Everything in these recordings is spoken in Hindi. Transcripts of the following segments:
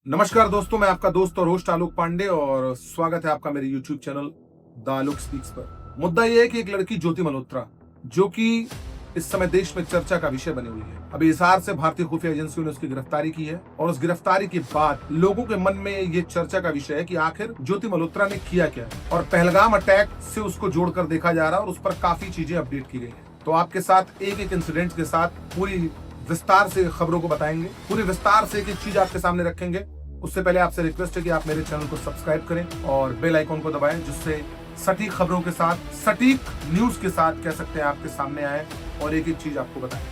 नमस्कार दोस्तों, मैं आपका दोस्त और होस्ट आलोक पांडे और स्वागत है आपका मेरे YouTube channel the Alok speaks पर। मुद्दा यह है कि एक लड़की ज्योति मल्होत्रा, जो कि इस समय देश में चर्चा का विषय बनी हुई है। अभी हिसार से भारतीय खुफिया एजेंसियों ने उसकी गिरफ्तारी की है और उस गिरफ्तारी के बाद लोगों के मन में ये चर्चा का विषय है कि आखिर ज्योति मल्होत्रा ने किया क्या। और पहलगाम अटैक से उसको जोड़कर देखा जा रहा है और उस पर काफी चीजें अपडेट की गई है। तो आपके साथ एक एक इंसिडेंट के साथ पूरी विस्तार से खबरों को बताएंगे, पूरी विस्तार से एक एक चीज आपके सामने रखेंगे। उससे पहले आपसे रिक्वेस्ट है कि आप मेरे चैनल को सब्सक्राइब करें और बेल आइकॉन को दबाएं, जिससे सटीक खबरों के साथ, सटीक न्यूज के साथ कह सकते हैं आपके सामने आए और एक एक चीज आपको बताएं।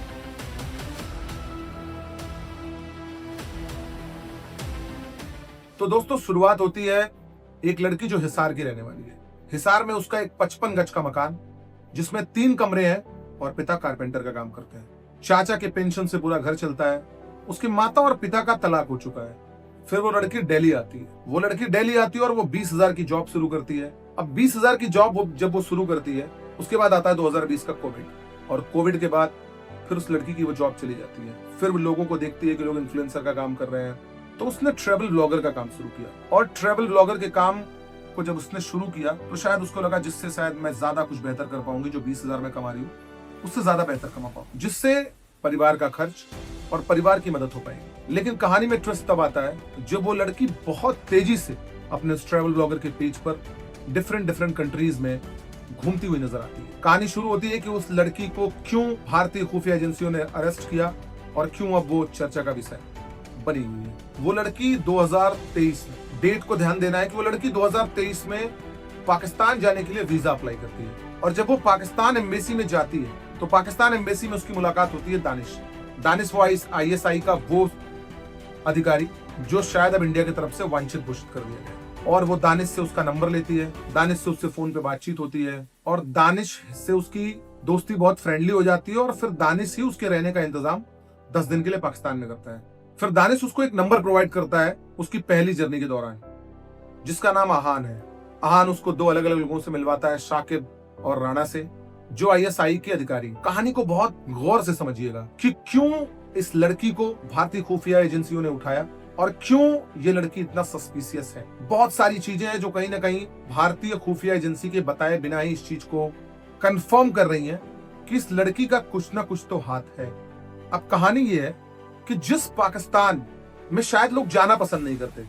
तो दोस्तों, शुरुआत होती है एक लड़की जो हिसार की रहने वाली है। हिसार में उसका एक 55 गज का मकान, जिसमें 3 कमरे हैं और पिता कारपेंटर का काम करते हैं। चाचा के पेंशन से पूरा घर चलता है। उसकी माता और पिता का तलाक हो चुका है। फिर वो लड़की दिल्ली आती है और वो 20,000 की जॉब शुरू करती है। अब 20,000 की जॉब जब वो शुरू करती है, उसके बाद आता है 2020 का कोविड, और कोविड के बाद फिर उस लड़की की वो जॉब चली जाती है। फिर वो लोगों को देखती है कि लोग इन्फ्लुएंसर का काम कर रहे हैं, तो उसने ट्रैवल ब्लॉगर का काम शुरू किया। और ट्रैवल ब्लॉगर के काम को जब उसने शुरू किया तो शायद उसको लगा जिससे शायद मैं ज्यादा कुछ बेहतर कर पाऊंगी, जो 20,000 में कमा रही हूँ उससे ज्यादा बेहतर कमा पाऊँ, जिससे परिवार का खर्च और परिवार की मदद हो पाएगी। लेकिन कहानी में ट्विस्ट तब आता है जब वो लड़की बहुत तेजी से अपने ट्रैवल ब्लॉगर के पेज पर डिफरेंट कंट्रीज में घूमती हुई नजर आती है। कहानी शुरू होती है कि उस लड़की को क्यों भारतीय खुफिया एजेंसियों ने अरेस्ट किया और क्यों अब वो चर्चा का विषय बनी हुई है। वो लड़की 2023, डेट को ध्यान देना है कि वो लड़की 2023 में पाकिस्तान जाने के लिए वीजा अप्लाई करती है। और जब वो पाकिस्तान एम्बेसी में जाती है तो पाकिस्तान एम्बेसी में उसकी मुलाकात होती है दानिश वो ISI का वो अधिकारी जो शायद अब इंडिया की तरफ से वांछित घोषित कर दिया गया। और वो दानिश से उसका नंबर लेती है, दानिश से उससे फोन पे बातचीत होती है और दानिश से उसकी दोस्ती बहुत फ्रेंडली हो जाती है। और फिर दानिश ही उसके रहने का इंतजाम 10 दिन के लिए पाकिस्तान में करता है। फिर दानिश उसको एक नंबर प्रोवाइड करता है उसकी पहली जर्नी के दौरान, जिसका नाम आहान है। आहान उसको 2 अलग अलग लोगों से मिलवाता है, शाकिब और राणा से, जो ISI के अधिकारी। कहानी को बहुत गौर से समझिएगा कि क्यों इस लड़की को भारतीय खुफिया एजेंसियों ने उठाया और क्यों ये लड़की इतना सस्पिशियस है। बहुत सारी चीजें हैं जो कहीं ना कहीं भारतीय खुफिया एजेंसी के बताए बिना ही इस चीज को कंफर्म कर रही हैं कि इस लड़की का कुछ ना कुछ तो हाथ है। अब कहानी ये है कि जिस पाकिस्तान में शायद लोग जाना पसंद नहीं करते,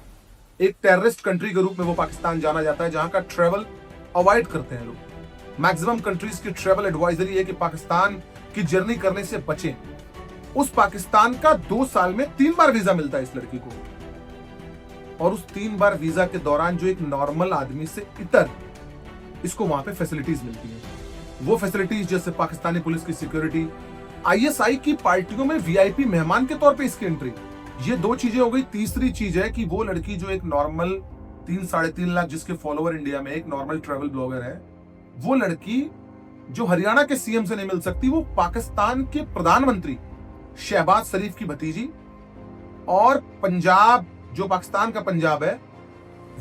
एक टेररिस्ट कंट्री के रूप में वो पाकिस्तान जाना जाता है, जहां का ट्रेवल अवॉइड करते हैं लोग। मैक्सिमम कंट्रीज की ट्रेवल एडवाइजरी है कि पाकिस्तान की जर्नी करने से बचें। उस पाकिस्तान का 2 साल में 3 बार वीजा मिलता है इस लड़की को, और उस 3 बार वीजा के दौरान जो एक नॉर्मल आदमी से इतर इसको वहां पे फैसिलिटीज मिलती है। वो फैसिलिटीज जैसे पाकिस्तानी पुलिस की सिक्योरिटी, ISI की पार्टियों में VIP मेहमान के तौर पे इसकी एंट्री, ये 2 चीजें हो गई। तीसरी चीज है कि वो लड़की जो एक नॉर्मल 3-3.5 लाख जिसके फॉलोअर इंडिया में, एक नॉर्मल ट्रैवल ब्लॉगर है, वो लड़की जो हरियाणा के CM से नहीं मिल सकती, वो पाकिस्तान के प्रधानमंत्री शहबाज शरीफ की भतीजी और पंजाब, जो पाकिस्तान का पंजाब है,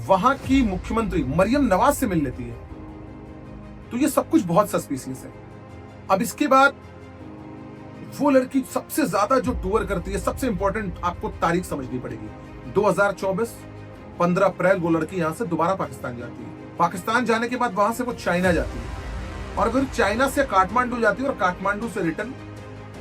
वहां की मुख्यमंत्री मरियम नवाज से मिल लेती है। तो ये सब कुछ बहुत सस्पिशियस है। अब इसके बाद वो लड़की सबसे ज्यादा जो टूर करती है, सबसे इंपॉर्टेंट आपको तारीख समझनी पड़ेगी, 2024 15 अप्रैल वो लड़की यहां से दोबारा पाकिस्तान जाती है। पाकिस्तान जाने के बाद वहां से वो चाइना जाती है और फिर चाइना से काठमांडू जाती है और काठमांडू से रिटर्न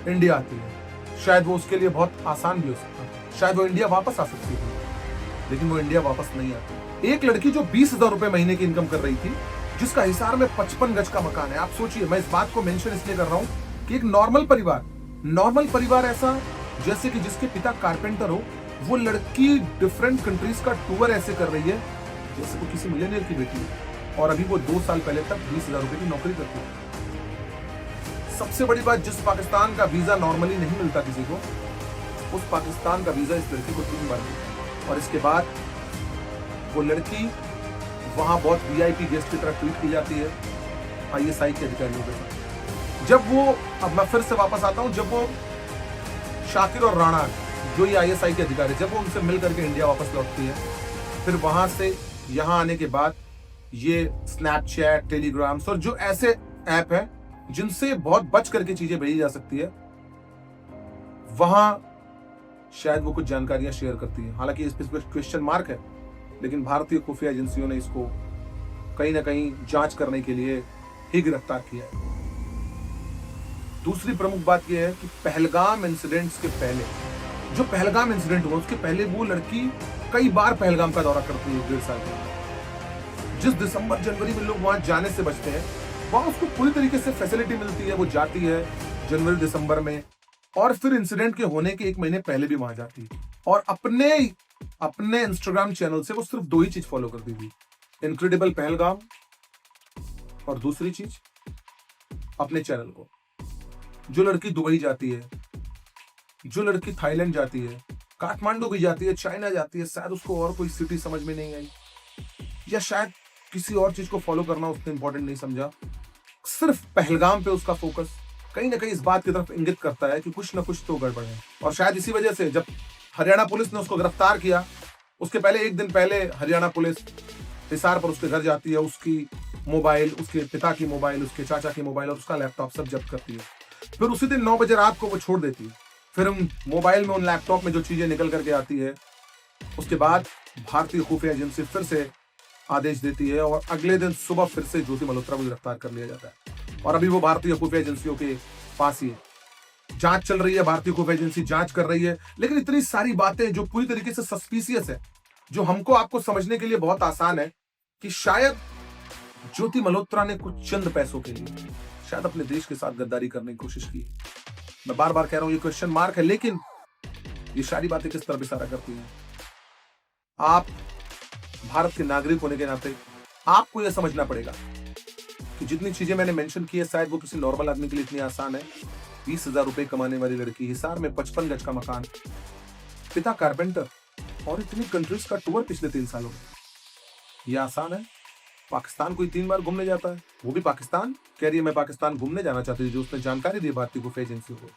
इंडिया आती है। शायद वो उसके लिए बहुत आसान भी हो सकता है, शायद वो इंडिया वापस आ सकती है, लेकिन वो इंडिया वापस नहीं आती। एक लड़की जो 20,000 रुपए महीने की इनकम कर रही थी, जिसका हिसार में 55 गज का मकान है। आप सोचिए, मैं इस बात को मेंशन इसलिए कर रहा हूं कि एक नॉर्मल परिवार ऐसा जैसे कि जिसके पिता कारपेंटर हो, वो लड़की डिफरेंट कंट्रीज का टूर ऐसे कर रही है जैसे वो किसी मिलियनियर की बेटी है, और अभी वो 2 साल पहले तक 20,000 रुपए की नौकरी करती है। सबसे बड़ी बात, जिस पाकिस्तान का वीजा नॉर्मली नहीं मिलता किसी को, उस पाकिस्तान का वीजा इस लड़की को 3 बार मिला। और इसके बाद वो लड़की वहां बहुत VIP गेस्ट की तरह ट्रीट की जाती है ISI के अधिकारियों के साथ। जब वो, अब मैं फिर से वापस आता हूं, जब वो शाकिर और राणा, जो ये ISI के अधिकारी, जब वो उनसे मिल करके इंडिया वापस लौटती है, फिर वहां से यहां आने के बाद ये स्नैपचैट, टेलीग्राम्स और जो ऐसे ऐप है जिनसे बहुत बच करके चीजें भेजी जा सकती है, वहां शायद वो कुछ जानकारियां शेयर करती है। हालांकि इस पर क्वेश्चन मार्क है, लेकिन भारतीय खुफिया एजेंसियों ने इसको कहीं ना कहीं जांच करने के लिए ही गिरफ्तार किया है। दूसरी प्रमुख बात यह है कि पहलगाम इंसिडेंट्स के पहले, जो पहलगाम इंसिडेंट हुआ उसके पहले वो लड़की कई बार पहलगाम का दौरा करती है 1.5 साल में। जिस दिसंबर जनवरी में लोग वहां जाने से बचते हैं, वहां उसको पूरी तरीके से फैसिलिटी मिलती है। वो जाती है जनवरी दिसंबर में, और फिर इंसिडेंट के होने के 1 महीने पहले भी वहां जाती है। और अपने इंस्टाग्राम चैनल से वो सिर्फ 2 ही चीज फॉलो करती थी, इनक्रेडिबल पहलगाम, और दूसरी चीज अपने चैनल को। जो लड़की दुबई जाती है, जो लड़की थाईलैंड जाती है, काठमांडू भी जाती है, चाइना जाती है, शायद उसको और कोई सिटी समझ में नहीं आई, या शायद किसी और चीज को फॉलो करना उसने इंपॉर्टेंट नहीं समझा, सिर्फ पहलगाम पे उसका फोकस कहीं ना कहीं इस बात की तरफ इंगित करता है कि कुछ ना कुछ तो गड़बड़ है। और शायद इसी वजह से जब हरियाणा पुलिस ने उसको गिरफ्तार किया, उसके पहले 1 दिन पहले हरियाणा पुलिस हिसार पर उसके घर जाती है, उसकी मोबाइल, उसके पिता की मोबाइल, उसके चाचा की मोबाइल और उसका लैपटॉप सब जब्त करती है। फिर उसी दिन 9 बजे रात को वो छोड़ देती है। फिर उन मोबाइल में, उन लैपटॉप में जो चीजें निकल करके आती है, उसके बाद भारतीय खुफिया एजेंसी फिर से आदेश देती है और अगले दिन सुबह फिर से ज्योति मल्होत्रा को गिरफ्तार कर लिया जाता है। और अभी वो भारतीय खुफिया एजेंसियों के पास ही है। जांच चल रही है, भारतीय खुफिया एजेंसी जांच कर रही है, लेकिन इतनी सारी बातें जो पूरी तरीके से सस्पिशियस है, जो हमको आपको समझने के लिए बहुत आसान है कि शायद ज्योति मल्होत्रा ने कुछ चंद पैसों के लिए शायद अपने देश के साथ गद्दारी करने की कोशिश की। मैं बार बार कह रहा हूं ये क्वेश्चन मार्क है, लेकिन ये सारी बातें किस तरफ इशारा करती हैं? आप भारत के नागरिक होने के नाते आपको यह समझना पड़ेगा कि जितनी चीजें मैंने मेंशन की है, शायद वो किसी नॉर्मल आदमी के लिए इतनी आसान है। 20,000 रुपए कमाने वाली लड़की, हिसार में 55 गज का मकान, पिता कारपेंटर, और इतनी कंट्रीज का टूर पिछले 3 सालों में, यह आसान है? पाकिस्तान कोई 3 बार घूमने जाता है, वो भी पाकिस्तान कह रही है मैं पाकिस्तान घूमने जाना चाहती थी, जो उसने जानकारी दी भारतीय खुफिया एजेंसियों को।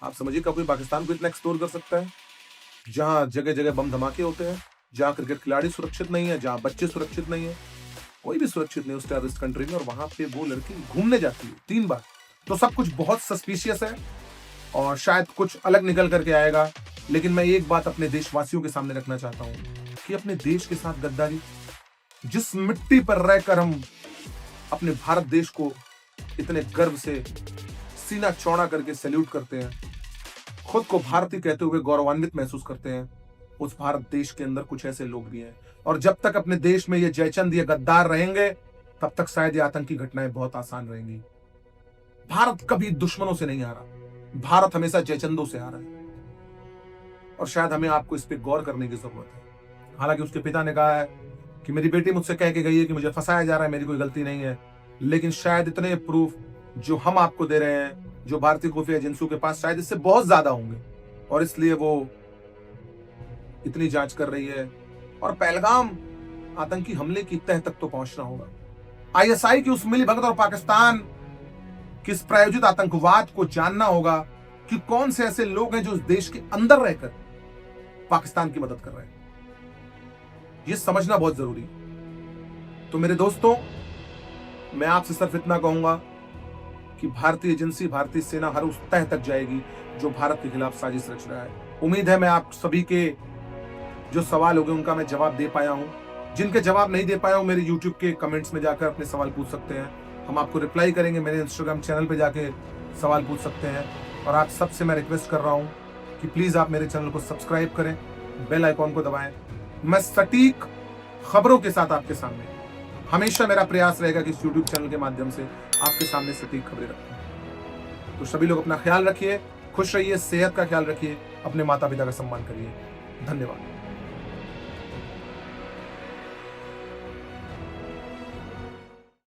आप समझिए कोई पाकिस्तान को इतना एक्सप्लोर कर सकता है, जहां जगह जगह बम धमाके होते हैं, जहां क्रिकेट खिलाड़ी सुरक्षित नहीं है, जहां बच्चे सुरक्षित नहीं है, कोई भी सुरक्षित नहीं उस टेररिस्ट कंट्री में, और वहां पे वो लड़की घूमने जाती है 3 बार। तो सब कुछ बहुत सस्पिशियस है और शायद कुछ अलग निकल करके आएगा। लेकिन मैं एक बात अपने देशवासियों के सामने रखना चाहता हूं कि अपने देश के साथ गद्दारी, जिस मिट्टी पर रहकर हम अपने भारत देश को इतने गर्व से सीना चौड़ा करके सैल्यूट करते हैं, खुद को भारतीय कहते हुए गौरवान्वित महसूस करते हैं, उस भारत देश के अंदर कुछ ऐसे लोग भी हैं। और जब तक अपने देश में ये जयचंद, ये गद्दार रहेंगे, तब तक शायद ये आतंकी घटनाएं बहुत आसान रहेंगी। भारत कभी दुश्मनों से नहीं हारा, भारत हमेशा जयचंदों से हारा है, और शायद हमें आपको इस पर गौर करने की जरूरत है। हालांकि उसके पिता ने कहा है कि मेरी बेटी मुझसे कह के गई है कि मुझे फंसाया जा रहा है, मेरी कोई गलती नहीं है, लेकिन शायद इतने प्रूफ जो हम आपको दे रहे हैं, जो भारतीय खुफिया एजेंसियों के पास शायद इससे बहुत ज्यादा होंगे, और इसलिए वो इतनी जांच कर रही है। और पहलगाम आतंकी हमले की तह तक तो पहुंचना होगा। आईएसआई की उस मिलीभगत और पाकिस्तान किस प्रायोजित आतंकवाद को जानना होगा कि कौन से ऐसे लोग हैं जो इस देश के अंदर रहकर पाकिस्तान की मदद कर रहे हैं। यह समझना बहुत जरूरी है। तो मेरे दोस्तों, मैं आपसे सिर्फ इतना कहूंगा कि भारतीय एजेंसी, भारतीय सेना हर उस तह तक जाएगी जो भारत के खिलाफ साजिश रच रहा है। उम्मीद है मैं आप सभी के जो सवाल हो गए उनका मैं जवाब दे पाया हूं। जिनके जवाब नहीं दे पाया हूं, मेरे YouTube के कमेंट्स में जाकर अपने सवाल पूछ सकते हैं, हम आपको रिप्लाई करेंगे। मेरे इंस्टाग्राम चैनल पे जाके सवाल पूछ सकते हैं। और आप सबसे मैं रिक्वेस्ट कर रहा हूं कि प्लीज आप मेरे चैनल को सब्सक्राइब करें, बेल आइकॉन को दबाएं। मैं सटीक खबरों के साथ आपके सामने, हमेशा मेरा प्रयास रहेगा कि इस यूट्यूब चैनल के माध्यम से आपके सामने सटीक खबरें रखूं। तो सभी लोग अपना ख्याल रखिए, खुश रहिए, सेहत का ख्याल रखिए, अपने माता पिता का सम्मान करिए। धन्यवाद।